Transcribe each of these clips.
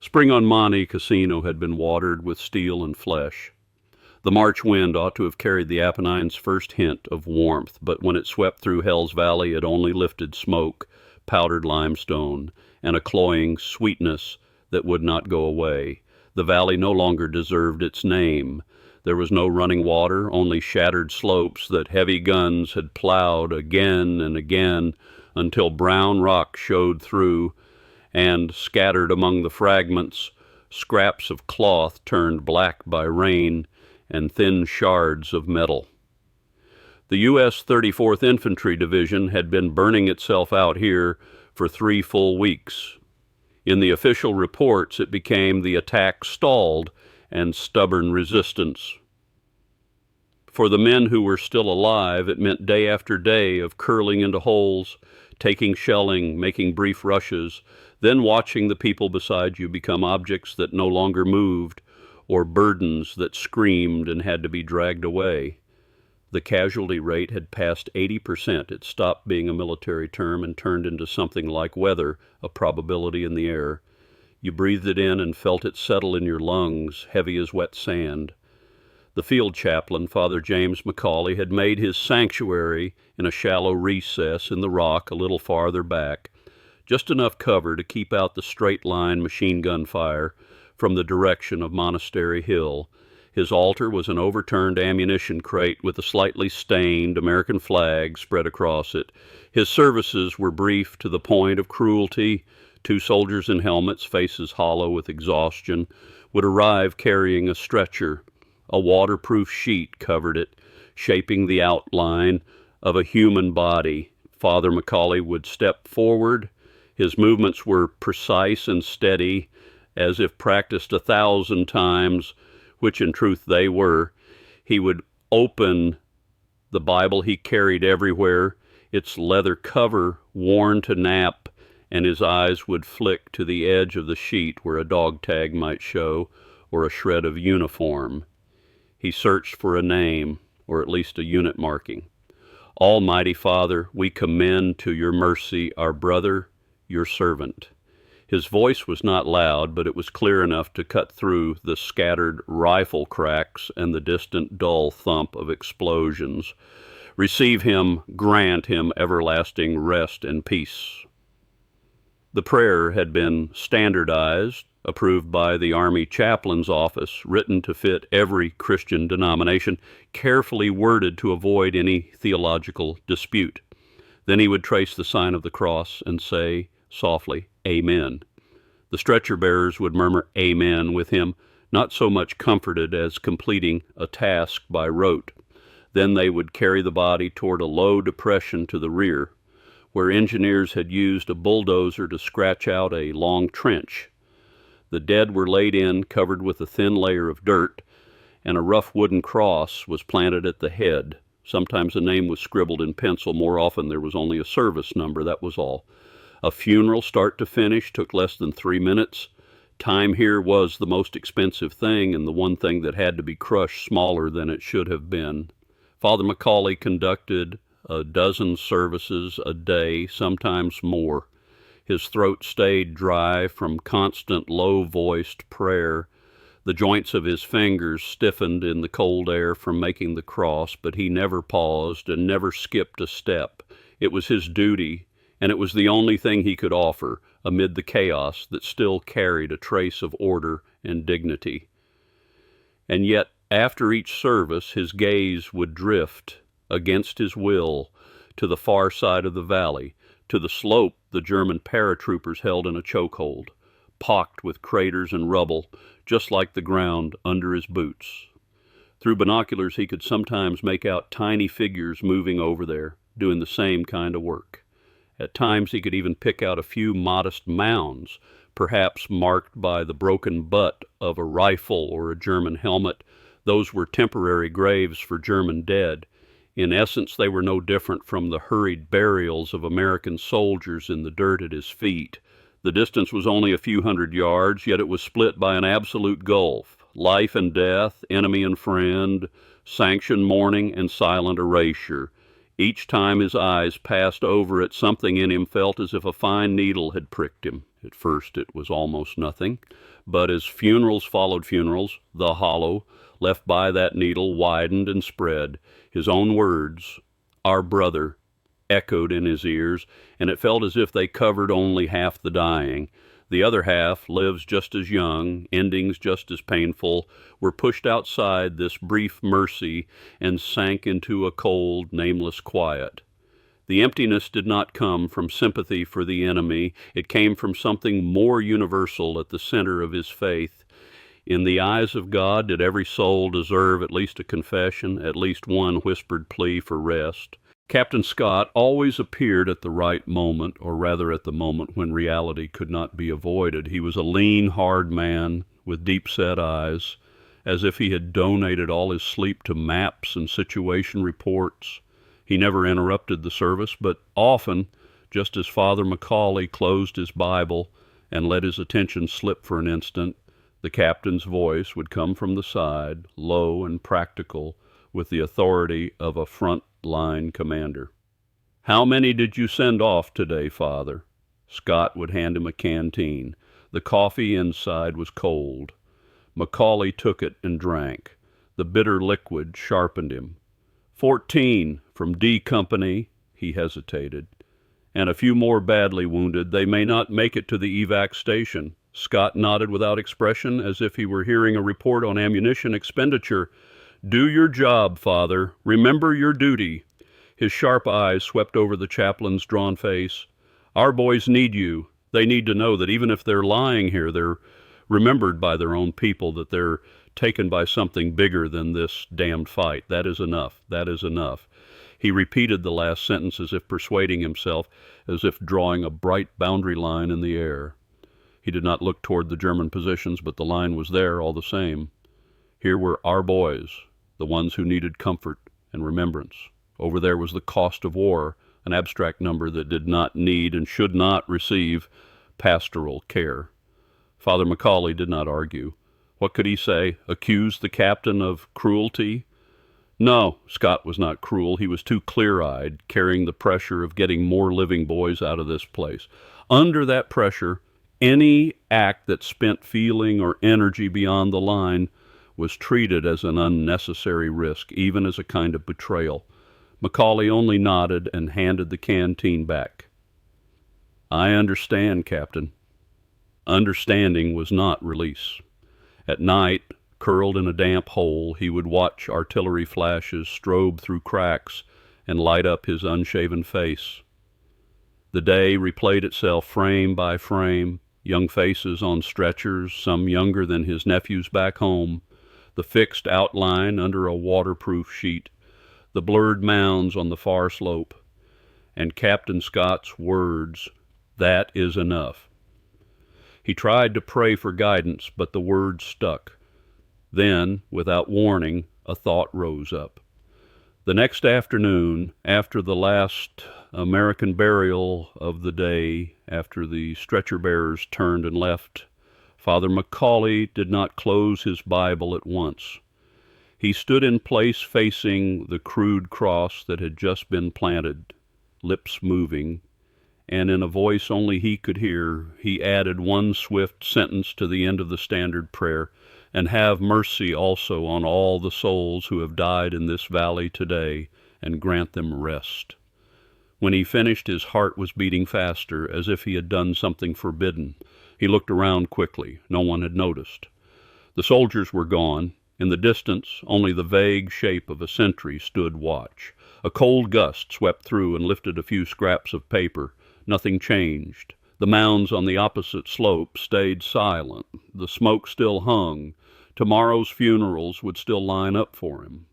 Spring on Monte Cassino had been watered with steel and flesh. The March wind ought to have carried the Apennines' first hint of warmth, but when it swept through Hell's Valley it only lifted smoke, powdered limestone, and a cloying sweetness that would not go away. The valley no longer deserved its name. There was no running water, only shattered slopes that heavy guns had plowed again and again until brown rock showed through, and, scattered among the fragments, scraps of cloth turned black by rain and thin shards of metal. The U.S. 34th Infantry Division had been burning itself out here for 3 full weeks. In the official reports, it became the attack stalled and stubborn resistance. For the men who were still alive, it meant day after day of curling into holes, taking shelling, making brief rushes, then watching the people beside you become objects that no longer moved, or burdens that screamed and had to be dragged away. The casualty rate had passed 80%. It stopped being a military term and turned into something like weather, a probability in the air. You breathed it in and felt it settle in your lungs, heavy as wet sand. The field chaplain, Father James McAuley, had made his sanctuary in a shallow recess in the rock a little farther back, just enough cover to keep out the straight-line machine gun fire from the direction of Monastery Hill. His altar was an overturned ammunition crate with a slightly stained American flag spread across it. His services were brief to the point of cruelty. 2 soldiers in helmets, faces hollow with exhaustion, would arrive carrying a stretcher. A waterproof sheet covered it, shaping the outline of a human body. Father McAuley would step forward. His movements were precise and steady, as if practiced 1,000 times, which in truth they were. He would open the Bible he carried everywhere, its leather cover worn to nap, and his eyes would flick to the edge of the sheet where a dog tag might show, or a shred of uniform. He searched for a name, or at least a unit marking. Almighty Father, we commend to your mercy our brother, your servant. His voice was not loud, but it was clear enough to cut through the scattered rifle cracks and the distant dull thump of explosions. Receive him, grant him everlasting rest and peace. The prayer had been standardized, approved by the Army Chaplain's Office, written to fit every Christian denomination, carefully worded to avoid any theological dispute. Then he would trace the sign of the cross and say, softly, Amen. The stretcher-bearers would murmur Amen with him, not so much comforted as completing a task by rote. Then they would carry the body toward a low depression to the rear, where engineers had used a bulldozer to scratch out a long trench. The dead were laid in, covered with a thin layer of dirt, and a rough wooden cross was planted at the head. Sometimes a name was scribbled in pencil. More often there was only a service number, that was all. A funeral, start to finish, took less than 3 minutes. Time here was the most expensive thing, and the one thing that had to be crushed smaller than it should have been. Father McAuley conducted 12 services a day, sometimes more. His throat stayed dry from constant low-voiced prayer. The joints of his fingers stiffened in the cold air from making the cross, but he never paused and never skipped a step. It was his duty, and it was the only thing he could offer amid the chaos that still carried a trace of order and dignity. And yet, after each service, his gaze would drift, against his will, to the far side of the valley, to the slope the German paratroopers held in a chokehold, pocked with craters and rubble, just like the ground under his boots. Through binoculars he could sometimes make out tiny figures moving over there, doing the same kind of work. At times he could even pick out a few modest mounds, perhaps marked by the broken butt of a rifle or a German helmet. Those were temporary graves for German dead. In essence, they were no different from the hurried burials of American soldiers in the dirt at his feet. The distance was only a few hundred yards, yet it was split by an absolute gulf. Life and death, enemy and friend, sanctioned mourning and silent erasure. Each time his eyes passed over it, something in him felt as if a fine needle had pricked him. At first it was almost nothing, But as funerals followed funerals, the hollow left by that needle widened and spread. His own words, "our brother," echoed in his ears, and it felt as if they covered only half the dying. The other half, lives just as young, endings just as painful, were pushed outside this brief mercy and sank into a cold, nameless quiet. The emptiness did not come from sympathy for the enemy. It came from something more universal at the center of his faith. In the eyes of God, did every soul deserve at least a confession, at least one whispered plea for rest? Captain Scott always appeared at the right moment, or rather at the moment when reality could not be avoided. He was a lean, hard man with deep-set eyes, as if he had donated all his sleep to maps and situation reports. He never interrupted the service, but often, just as Father McAuley closed his Bible and let his attention slip for an instant, the captain's voice would come from the side, low and practical, with the authority of a front-line commander. "How many did you send off today, Father?" Scott would hand him a canteen. The coffee inside was cold. McAuley took it and drank. The bitter liquid sharpened him. 14 from D Company," he hesitated, "and a few more badly wounded. They may not make it to the evac station." Scott nodded without expression, as if he were hearing a report on ammunition expenditure. "Do your job, Father. Remember your duty." His sharp eyes swept over the chaplain's drawn face. "Our boys need you. They need to know that even if they're lying here, they're remembered by their own people, that they're taken by something bigger than this damned fight. That is enough. That is enough." He repeated the last sentence as if persuading himself, as if drawing a bright boundary line in the air. He did not look toward the German positions, but the line was there all the same. Here were our boys, the ones who needed comfort and remembrance. Over there was the cost of war, an abstract number that did not need and should not receive pastoral care. Father McAuley did not argue. What could he say? Accuse the captain of cruelty? No, Scott was not cruel. He was too clear-eyed, carrying the pressure of getting more living boys out of this place. Under that pressure, any act that spent feeling or energy beyond the line was treated as an unnecessary risk, even as a kind of betrayal. McAuley only nodded and handed the canteen back. "I understand, Captain." Understanding was not release. At night, curled in a damp hole, he would watch artillery flashes strobe through cracks and light up his unshaven face. The day replayed itself frame by frame, young faces on stretchers, some younger than his nephews back home, the fixed outline under a waterproof sheet, the blurred mounds on the far slope, and Captain Scott's words, "That is enough." He tried to pray for guidance, but the words stuck. Then, without warning, a thought rose up. The next afternoon, after the last American burial of the day, after the stretcher-bearers turned and left, Father McAuley did not close his Bible at once. He stood in place facing the crude cross that had just been planted, lips moving, and in a voice only he could hear, he added one swift sentence to the end of the standard prayer, "And have mercy also on all the souls who have died in this valley today, and grant them rest." When he finished, his heart was beating faster, as if he had done something forbidden. He looked around quickly. No one had noticed. The soldiers were gone. In the distance, only the vague shape of a sentry stood watch. A cold gust swept through and lifted a few scraps of paper. Nothing changed. The mounds on the opposite slope stayed silent. The smoke still hung. Tomorrow's funerals would still line up for him.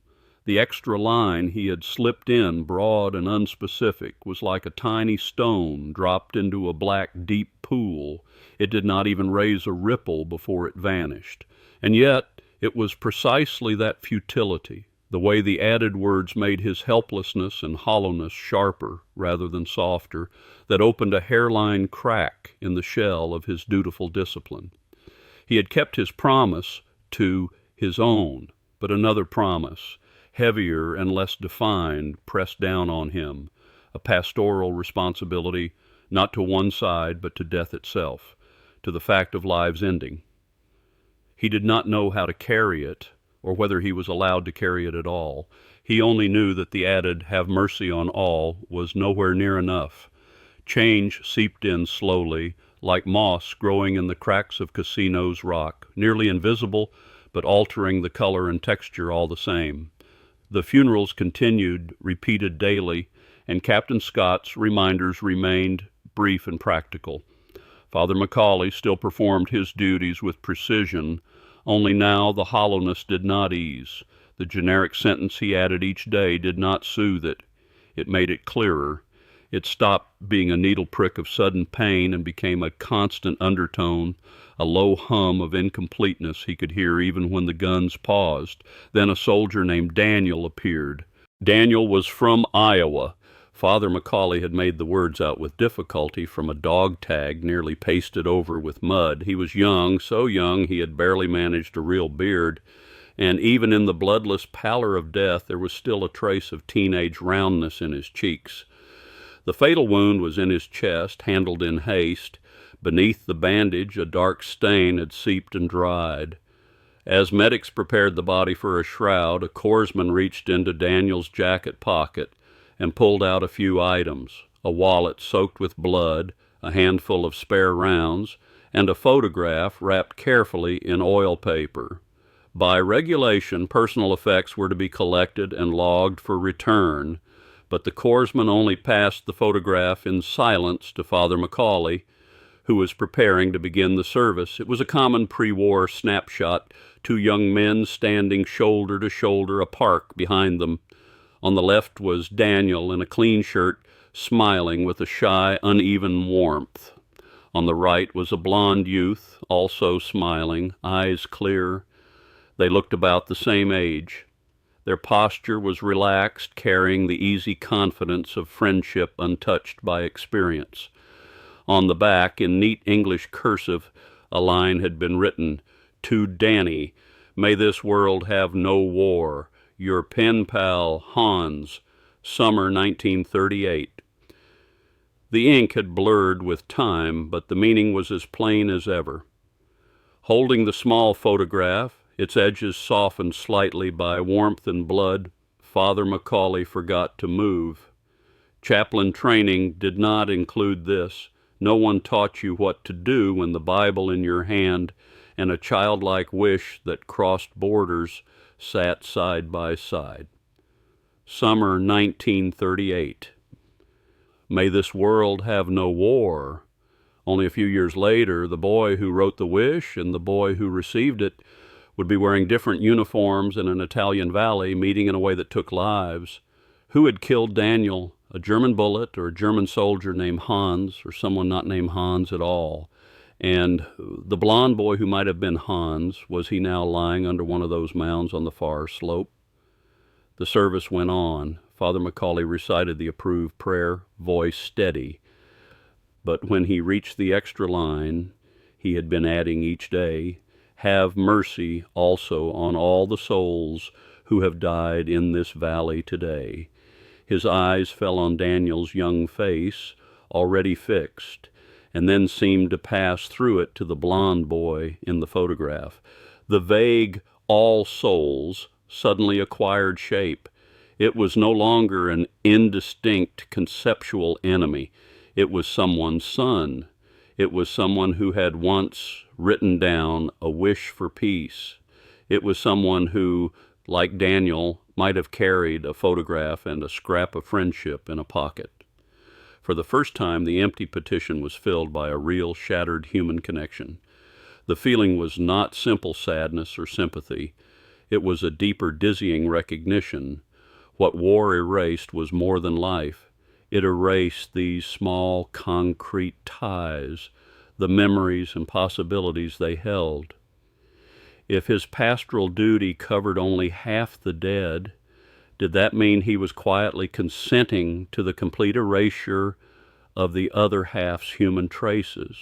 The extra line he had slipped in, broad and unspecific, was like a tiny stone dropped into a black, deep pool. It did not even raise a ripple before it vanished. And yet it was precisely that futility, the way the added words made his helplessness and hollowness sharper rather than softer, that opened a hairline crack in the shell of his dutiful discipline. He had kept his promise to his own, but another promise, heavier and less defined, pressed down on him, a pastoral responsibility, not to one side but to death itself, to the fact of lives ending. He did not know how to carry it, or whether he was allowed to carry it at all. He only knew that the added, "Have mercy on all," was nowhere near enough. Change seeped in slowly, like moss growing in the cracks of Cassino's rock, nearly invisible, but altering the color and texture all the same. The funerals continued, repeated daily, and Captain Scott's reminders remained brief and practical. Father McAuley still performed his duties with precision, only now the hollowness did not ease. The generic sentence he added each day did not soothe it. It made it clearer. It stopped being a needle prick of sudden pain and became a constant undertone, a low hum of incompleteness he could hear even when the guns paused. Then a soldier named Daniel appeared. Daniel was from Iowa. Father McAuley had made the words out with difficulty from a dog tag nearly pasted over with mud. He was young, so young he had barely managed a real beard, and even in the bloodless pallor of death there was still a trace of teenage roundness in his cheeks. The fatal wound was in his chest, handled in haste. Beneath the bandage, a dark stain had seeped and dried. As medics prepared the body for a shroud, a corpsman reached into Daniel's jacket pocket and pulled out a few items: a wallet soaked with blood, a handful of spare rounds, and a photograph wrapped carefully in oil paper. By regulation, personal effects were to be collected and logged for return, but the corpsman only passed the photograph in silence to Father McAuley, who was preparing to begin the service. It was a common pre-war snapshot, two young men standing shoulder to shoulder, a park behind them. On the left was Daniel in a clean shirt, smiling with a shy, uneven warmth. On the right was a blond youth, also smiling, eyes clear. They looked about the same age. Their posture was relaxed, carrying the easy confidence of friendship untouched by experience. On the back, in neat English cursive, a line had been written, "To Danny, may this world have no war. Your pen pal, Hans, summer 1938. The ink had blurred with time, but the meaning was as plain as ever. Holding the small photograph, its edges softened slightly by warmth and blood, Father McAuley forgot to move. Chaplain training did not include this. No one taught you what to do when the Bible in your hand and a childlike wish that crossed borders sat side by side. Summer 1938. May this world have no war. Only a few years later, the boy who wrote the wish and the boy who received it would be wearing different uniforms in an Italian valley, meeting in a way that took lives. Who had killed Daniel? A German bullet or a German soldier named Hans, or someone not named Hans at all? And the blond boy who might have been Hans, was he now lying under one of those mounds on the far slope? The service went on. Father McAuley recited the approved prayer, voice steady. But when he reached the extra line he had been adding each day, "Have mercy also on all the souls who have died in this valley today," his eyes fell on Daniel's young face, already fixed, and then seemed to pass through it to the blond boy in the photograph. The vague "all souls" suddenly acquired shape. It was no longer an indistinct conceptual enemy. It was someone's son. It was someone who had once written down a wish for peace. It was someone who, like Daniel, might have carried a photograph and a scrap of friendship in a pocket. For the first time, the empty petition was filled by a real shattered human connection. The feeling was not simple sadness or sympathy. It was a deeper, dizzying recognition. What war erased was more than life. It erased these small, concrete ties, the memories and possibilities they held. If his pastoral duty covered only half the dead, did that mean he was quietly consenting to the complete erasure of the other half's human traces?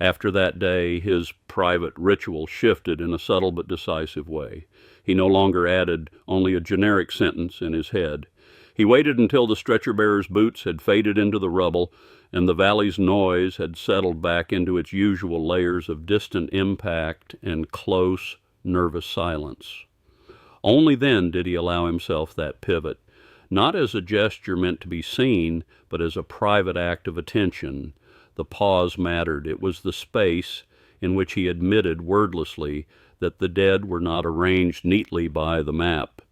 After that day, his private ritual shifted in a subtle but decisive way. He no longer added only a generic sentence in his head. He waited until the stretcher-bearer's boots had faded into the rubble, and the valley's noise had settled back into its usual layers of distant impact and close, nervous silence. Only then did he allow himself that pivot, not as a gesture meant to be seen, but as a private act of attention. The pause mattered. It was the space in which he admitted wordlessly that the dead were not arranged neatly by the map.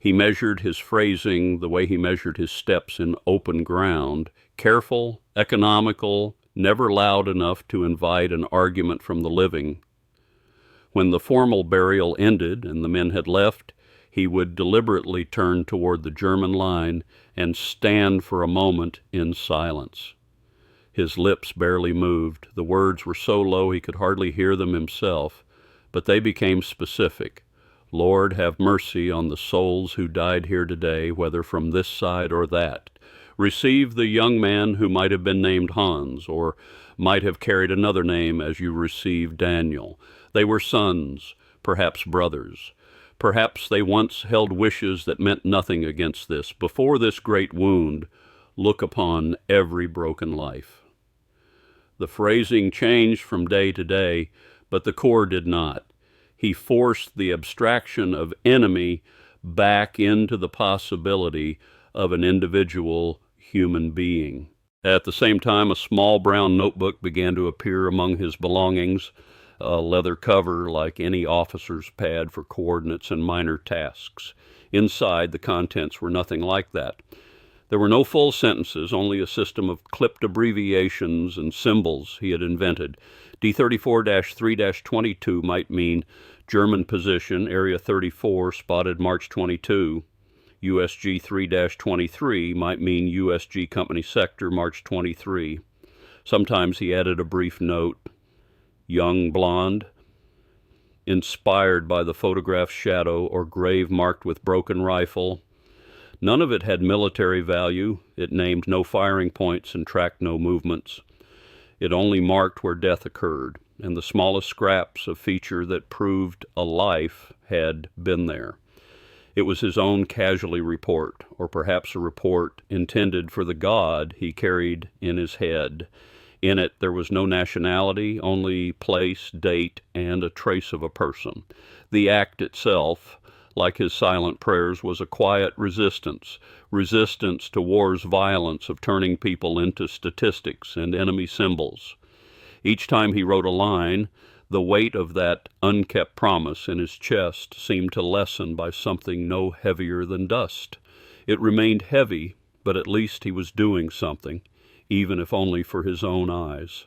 He measured his phrasing the way he measured his steps in open ground, careful, economical, never loud enough to invite an argument from the living. When the formal burial ended and the men had left, he would deliberately turn toward the German line and stand for a moment in silence. His lips barely moved. The words were so low he could hardly hear them himself, but they became specific. Lord, have mercy on the souls who died here today, whether from this side or that. Receive the young man who might have been named Hans, or might have carried another name as you received Daniel. They were sons, perhaps brothers. Perhaps they once held wishes that meant nothing against this. Before this great wound, look upon every broken life. The phrasing changed from day to day, but the core did not. He forced the abstraction of enemy back into the possibility of an individual human being. At the same time, a small brown notebook began to appear among his belongings, a leather cover like any officer's pad for coordinates and minor tasks. Inside, the contents were nothing like that. There were no full sentences, only a system of clipped abbreviations and symbols he had invented. D34-3-22 might mean German position, Area 34, spotted March 22. USG 3-23 might mean USG Company Sector, March 23. Sometimes he added a brief note, young blonde, inspired by the photograph's shadow, or grave marked with broken rifle. None of it had military value. It named no firing points and tracked no movements. It only marked where death occurred, and the smallest scraps of feature that proved a life had been there. It was his own casualty report, or perhaps a report intended for the God he carried in his head. In it there was no nationality, only place, date, and a trace of a person. The act itself, like his silent prayers, was a quiet resistance to war's violence of turning people into statistics and enemy symbols. Each time he wrote a line, the weight of that unkept promise in his chest seemed to lessen by something no heavier than dust. It remained heavy, but at least he was doing something, even if only for his own eyes.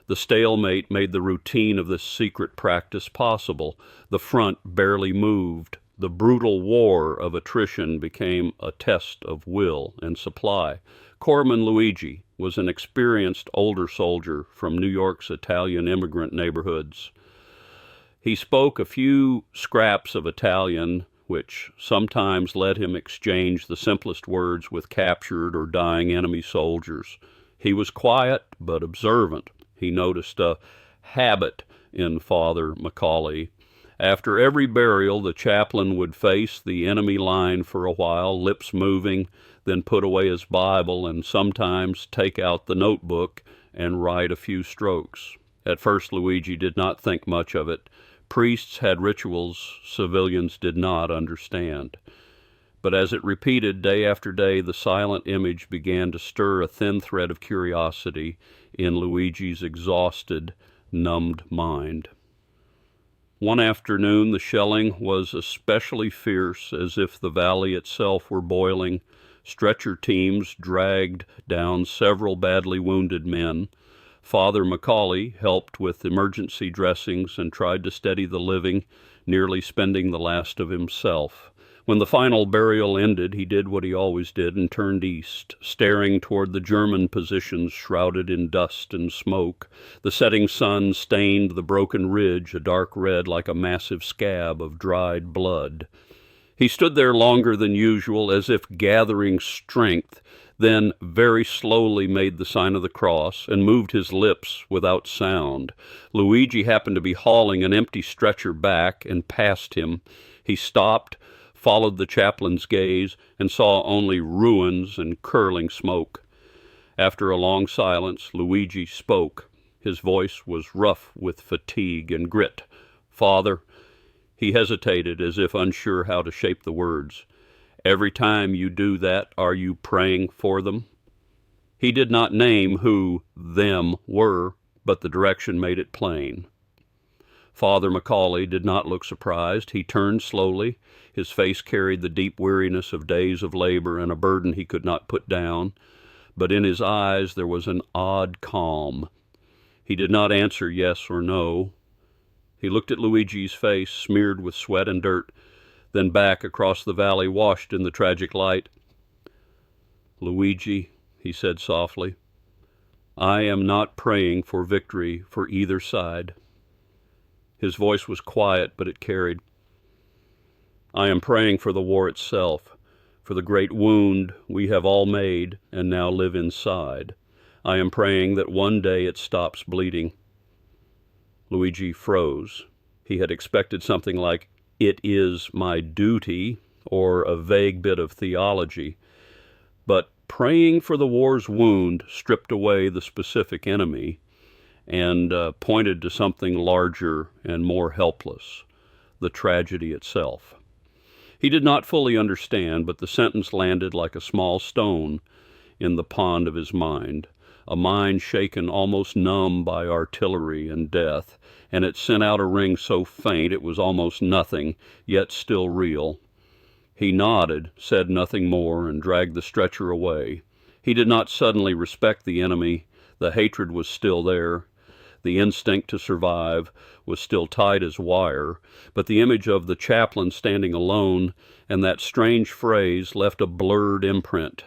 The stalemate made the routine of this secret practice possible. The front barely moved. The brutal war of attrition became a test of will and supply. Corpsman Luigi was an experienced older soldier from New York's Italian immigrant neighborhoods. He spoke a few scraps of Italian, which sometimes let him exchange the simplest words with captured or dying enemy soldiers. He was quiet but observant. He noticed a habit in Father McAuley. After every burial, the chaplain would face the enemy line for a while, lips moving, then put away his Bible and sometimes take out the notebook and write a few strokes. At first, Luigi did not think much of it. Priests had rituals civilians did not understand. But as it repeated day after day, the silent image began to stir a thin thread of curiosity in Luigi's exhausted, numbed mind. One afternoon, the shelling was especially fierce, as if the valley itself were boiling. Stretcher teams dragged down several badly wounded men. Father McAuley helped with emergency dressings and tried to steady the living, nearly spending the last of himself. When the final burial ended, he did what he always did and turned east, staring toward the German positions shrouded in dust and smoke. The setting sun stained the broken ridge a dark red like a massive scab of dried blood. He stood there longer than usual, as if gathering strength, then very slowly made the sign of the cross and moved his lips without sound. Luigi happened to be hauling an empty stretcher back and past him. He stopped, followed the chaplain's gaze, and saw only ruins and curling smoke. After a long silence, Luigi spoke. His voice was rough with fatigue and grit. "Father," he hesitated as if unsure how to shape the words, "every time you do that, are you praying for them?" He did not name who "them" were, but the direction made it plain. Father McAuley did not look surprised. He turned slowly. His face carried the deep weariness of days of labor and a burden he could not put down, but in his eyes there was an odd calm. He did not answer yes or no. He looked at Luigi's face, smeared with sweat and dirt, then back across the valley washed in the tragic light. "Luigi," he said softly, "I am not praying for victory for either side." His voice was quiet, but it carried. "I am praying for the war itself, for the great wound we have all made and now live inside. I am praying that one day it stops bleeding." Luigi froze. He had expected something like, "It is my duty," or a vague bit of theology. But praying for the war's wound stripped away the specific enemy and pointed to something larger and more helpless, the tragedy itself. He did not fully understand, but the sentence landed like a small stone in the pond of his mind, a mind shaken almost numb by artillery and death, and it sent out a ring so faint it was almost nothing, yet still real. He nodded, said nothing more, and dragged the stretcher away. He did not suddenly respect the enemy. The hatred was still there. The instinct to survive was still tight as wire, but the image of the chaplain standing alone and that strange phrase left a blurred imprint.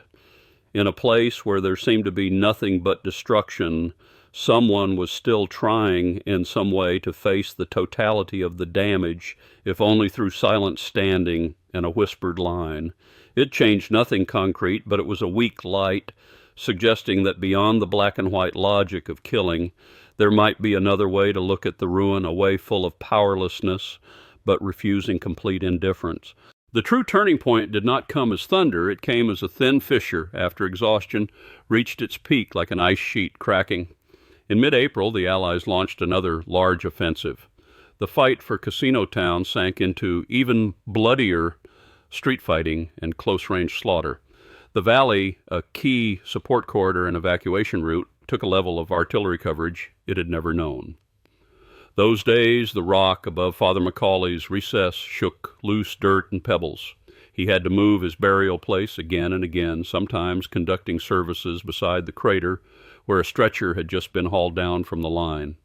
In a place where there seemed to be nothing but destruction, someone was still trying in some way to face the totality of the damage, if only through silent standing and a whispered line. It changed nothing concrete, but it was a weak light, suggesting that beyond the black and white logic of killing, there might be another way to look at the ruin, a way full of powerlessness, but refusing complete indifference. The true turning point did not come as thunder. It came as a thin fissure after exhaustion reached its peak like an ice sheet cracking. In mid-April, the Allies launched another large offensive. The fight for Cassino Town sank into even bloodier street fighting and close-range slaughter. The valley, a key support corridor and evacuation route, took a level of artillery coverage it had never known. Those days, the rock above Father McAuley's recess shook loose dirt and pebbles. He had to move his burial place again and again, sometimes conducting services beside the crater where a stretcher had just been hauled down from the line.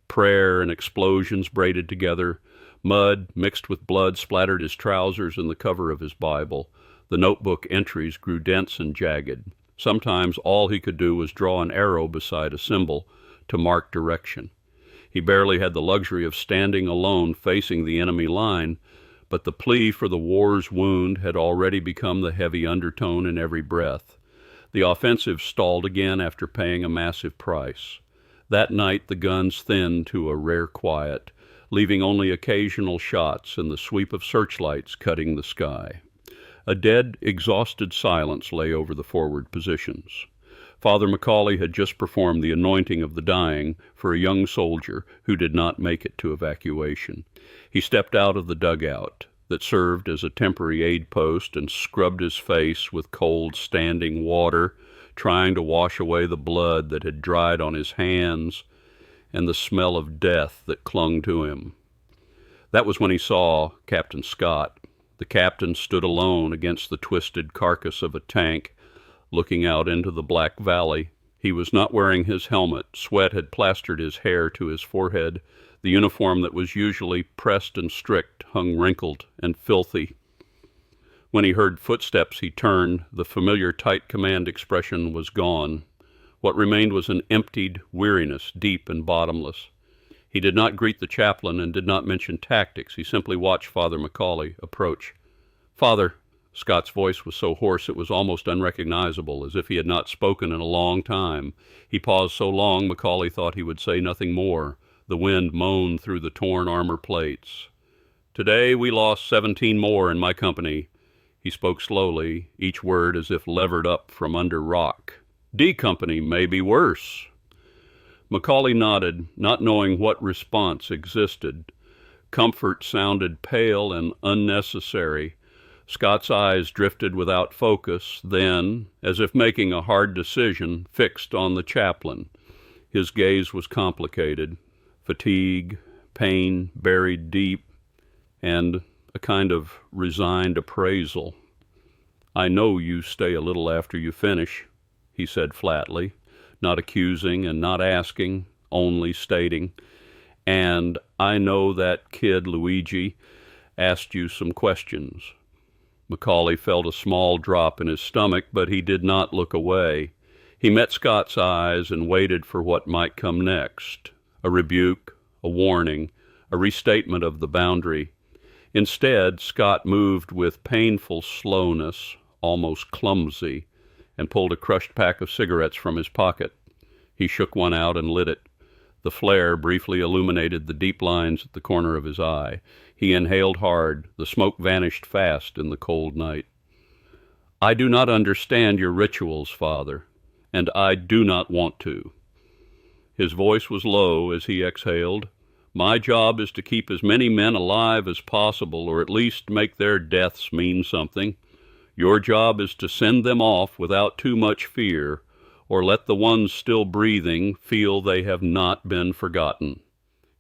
Prayer and explosions braided together. Mud mixed with blood splattered his trousers and the cover of his Bible. The notebook entries grew dense and jagged. Sometimes all he could do was draw an arrow beside a symbol to mark direction. He barely had the luxury of standing alone facing the enemy line, but the plea for the war's wound had already become the heavy undertone in every breath. The offensive stalled again after paying a massive price. That night the guns thinned to a rare quiet, leaving only occasional shots and the sweep of searchlights cutting the sky. A dead, exhausted silence lay over the forward positions. Father McAuley had just performed the anointing of the dying for a young soldier who did not make it to evacuation. He stepped out of the dugout that served as a temporary aid post and scrubbed his face with cold standing water, trying to wash away the blood that had dried on his hands and the smell of death that clung to him. That was when he saw Captain Scott. The captain stood alone against the twisted carcass of a tank, looking out into the black valley. He was not wearing his helmet. Sweat had plastered his hair to his forehead. The uniform that was usually pressed and strict hung wrinkled and filthy. When he heard footsteps, he turned. The familiar tight command expression was gone. What remained was an emptied weariness, deep and bottomless. He did not greet the chaplain and did not mention tactics. He simply watched Father McAuley approach. "Father," Scott's voice was so hoarse it was almost unrecognizable, as if he had not spoken in a long time. He paused so long McAuley thought he would say nothing more. The wind moaned through the torn armor plates. "Today we lost 17 more in my company." He spoke slowly, each word as if levered up from under rock. D Company may be worse." McAuley nodded, not knowing what response existed. Comfort sounded pale and unnecessary. Scott's eyes drifted without focus, then, as if making a hard decision, fixed on the chaplain. His gaze was complicated. Fatigue, pain buried deep, and a kind of resigned appraisal. "I know you stay a little after you finish," he said flatly, not accusing and not asking, only stating. "And I know that kid Luigi asked you some questions." McAuley felt a small drop in his stomach, but he did not look away. He met Scott's eyes and waited for what might come next, a rebuke, a warning, a restatement of the boundary. Instead, Scott moved with painful slowness, almost clumsy, and pulled a crushed pack of cigarettes from his pocket. He shook one out and lit it. The flare briefly illuminated the deep lines at the corner of his eye. He inhaled hard. The smoke vanished fast in the cold night. "I do not understand your rituals, Father, and I do not want to." His voice was low as he exhaled. "My job is to keep as many men alive as possible, or at least make their deaths mean something. Your job is to send them off without too much fear, or let the ones still breathing feel they have not been forgotten."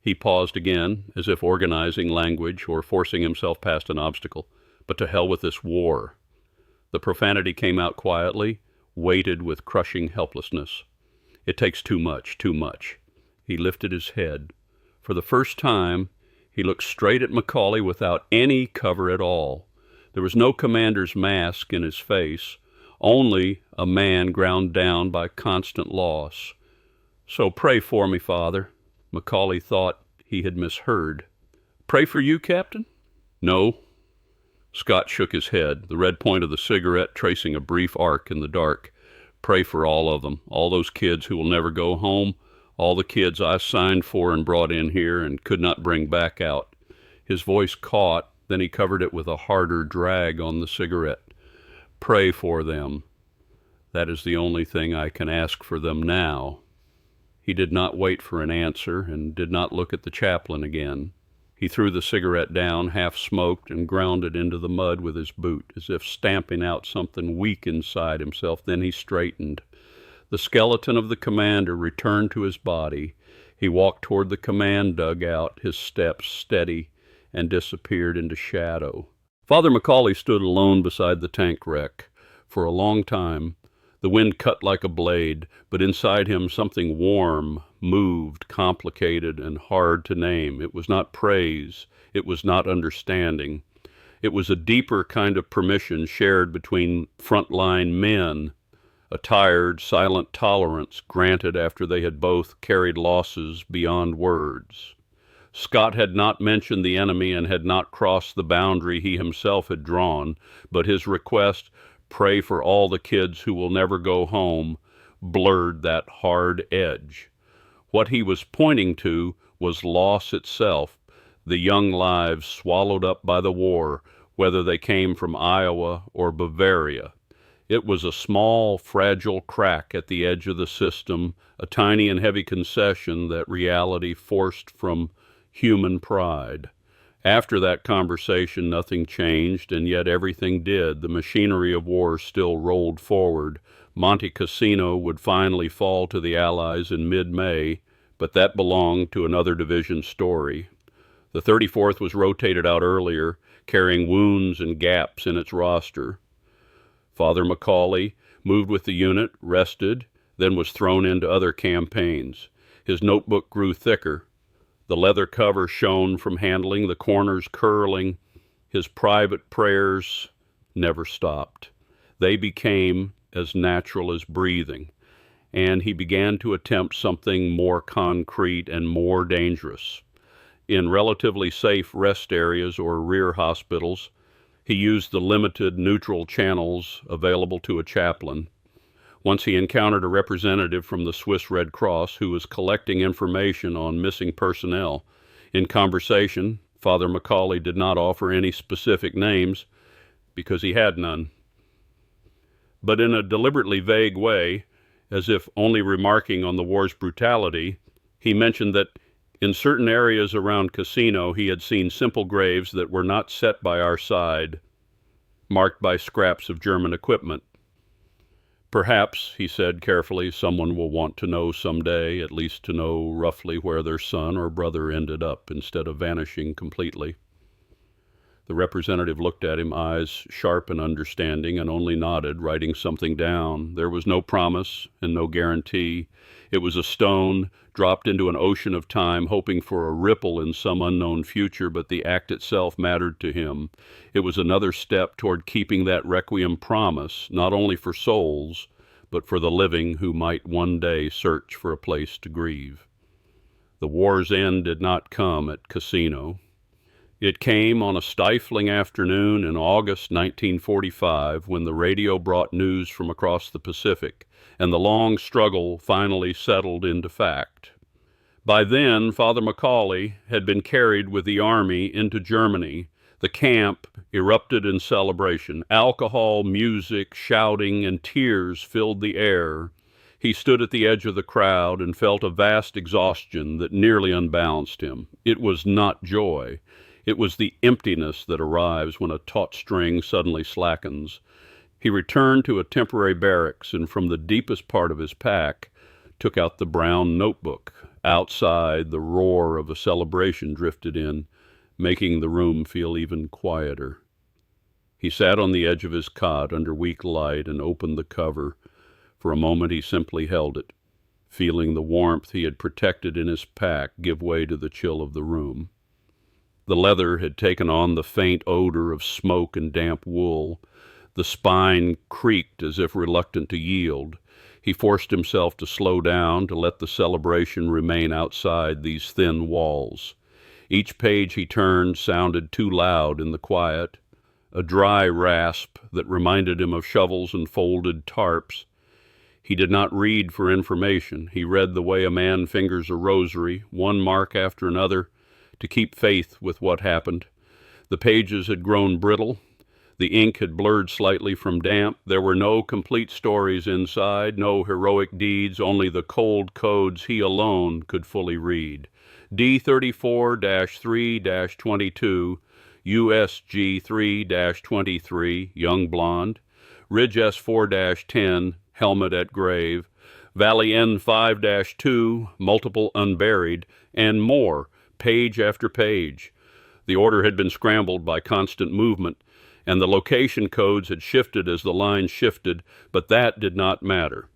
He paused again, as if organizing language or forcing himself past an obstacle. "But to hell with this war." The profanity came out quietly, weighted with crushing helplessness. "It takes too much, too much." He lifted his head. For the first time, he looked straight at McAuley without any cover at all. There was no commander's mask in his face, only a man ground down by constant loss. "So pray for me, Father." McAuley thought he had misheard. "Pray for you, Captain?" "No." Scott shook his head, the red point of the cigarette tracing a brief arc in the dark. "Pray for all of them, all those kids who will never go home, all the kids I signed for and brought in here and could not bring back out." His voice caught, then he covered it with a harder drag on the cigarette. "Pray for them. That is the only thing I can ask for them now." He did not wait for an answer and did not look at the chaplain again. He threw the cigarette down, half-smoked, and ground it into the mud with his boot, as if stamping out something weak inside himself. Then he straightened. The skeleton of the commander returned to his body. He walked toward the command dugout, his steps steady, and disappeared into shadow. Father McAuley stood alone beside the tank wreck. For a long time, the wind cut like a blade, but inside him something warm moved, complicated and hard to name. It was not praise. It was not understanding. It was a deeper kind of permission shared between frontline men, a tired, silent tolerance granted after they had both carried losses beyond words. Scott had not mentioned the enemy and had not crossed the boundary he himself had drawn, but his request, "Pray for all the kids who will never go home," blurred that hard edge. What he was pointing to was loss itself, the young lives swallowed up by the war, whether they came from Iowa or Bavaria. It was a small, fragile crack at the edge of the system, a tiny and heavy concession that reality forced from human pride. After that conversation, nothing changed, and yet everything did. The machinery of war still rolled forward. Monte Cassino would finally fall to the Allies in mid-May, but that belonged to another division story. The 34th was rotated out earlier, carrying wounds and gaps in its roster. Father McAuley moved with the unit, rested, then was thrown into other campaigns. His notebook grew thicker. The leather cover shone from handling, the corners curling. His private prayers never stopped. They became as natural as breathing, and he began to attempt something more concrete and more dangerous. In relatively safe rest areas or rear hospitals, he used the limited neutral channels available to a chaplain. Once he encountered a representative from the Swiss Red Cross who was collecting information on missing personnel. In conversation, Father McAuley did not offer any specific names because he had none. But in a deliberately vague way, as if only remarking on the war's brutality, he mentioned that in certain areas around Cassino he had seen simple graves that were not set by our side, marked by scraps of German equipment. Perhaps, he said carefully, someone will want to know someday, at least to know roughly where their son or brother ended up instead of vanishing completely. The representative looked at him, eyes sharp and understanding, and only nodded, writing something down. There was no promise and no guarantee. It was a stone dropped into an ocean of time, hoping for a ripple in some unknown future, but the act itself mattered to him. It was another step toward keeping that requiem promise, not only for souls, but for the living who might one day search for a place to grieve. The war's end did not come at Cassino. It came on a stifling afternoon in August 1945 when the radio brought news from across the Pacific, and the long struggle finally settled into fact. By then, Father McAuley had been carried with the army into Germany. The camp erupted in celebration. Alcohol, music, shouting, and tears filled the air. He stood at the edge of the crowd and felt a vast exhaustion that nearly unbalanced him. It was not joy. It was the emptiness that arrives when a taut string suddenly slackens. He returned to a temporary barracks and from the deepest part of his pack took out the brown notebook. Outside, the roar of a celebration drifted in, making the room feel even quieter. He sat on the edge of his cot under weak light and opened the cover. For a moment he simply held it, feeling the warmth he had protected in his pack give way to the chill of the room. The leather had taken on the faint odor of smoke and damp wool. The spine creaked as if reluctant to yield. He forced himself to slow down, to let the celebration remain outside these thin walls. Each page he turned sounded too loud in the quiet, a dry rasp that reminded him of shovels and folded tarps. He did not read for information. He read the way a man fingers a rosary, one mark after another, to keep faith with what happened. The pages had grown brittle. The ink had blurred slightly from damp. There were no complete stories inside, no heroic deeds, only the cold codes he alone could fully read. D34-3-22, USG 3-23, young blonde. Ridge S4-10, helmet at grave. Valley N5-2, multiple unburied, and more, page after page. The order had been scrambled by constant movement, and the location codes had shifted as the lines shifted, but that did not matter.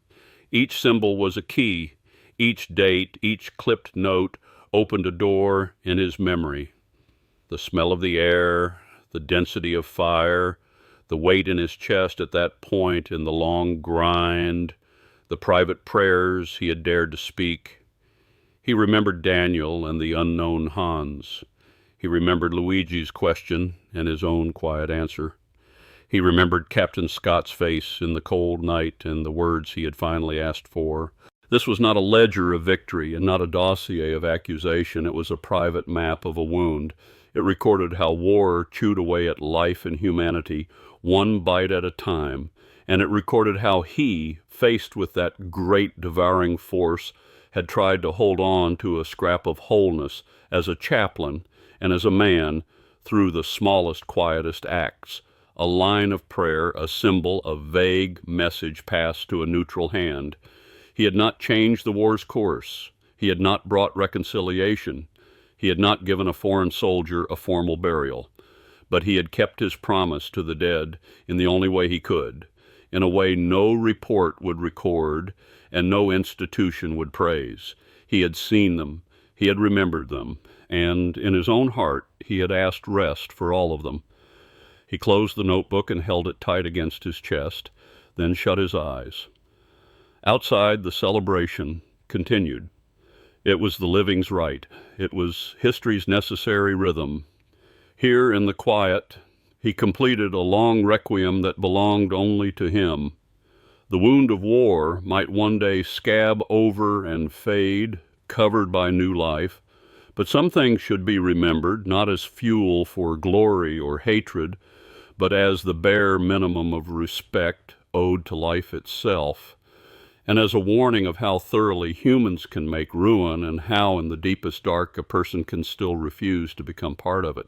Each symbol was a key. Each date, each clipped note opened a door in his memory. The smell of the air, the density of fire, the weight in his chest at that point in the long grind, the private prayers he had dared to speak. He remembered Daniel and the unknown Hans. He remembered Luigi's question and his own quiet answer. He remembered Captain Scott's face in the cold night and the words he had finally asked for. This was not a ledger of victory and not a dossier of accusation. It was a private map of a wound. It recorded how war chewed away at life and humanity, one bite at a time, and it recorded how he, faced with that great devouring force, had tried to hold on to a scrap of wholeness as a chaplain and as a man through the smallest, quietest acts, a line of prayer, a symbol, a vague message passed to a neutral hand. He had not changed the war's course. He had not brought reconciliation. He had not given a foreign soldier a formal burial. But he had kept his promise to the dead in the only way he could, in a way no report would record and no institution would praise. He had seen them, he had remembered them, and in his own heart he had asked rest for all of them. He closed the notebook and held it tight against his chest, then shut his eyes. Outside, the celebration continued. It was the living's right. It was history's necessary rhythm. Here in the quiet, he completed a long requiem that belonged only to him. The wound of war might one day scab over and fade, covered by new life, but some things should be remembered, not as fuel for glory or hatred, but as the bare minimum of respect owed to life itself. and as a warning of how thoroughly humans can make ruin and how in the deepest dark a person can still refuse to become part of it.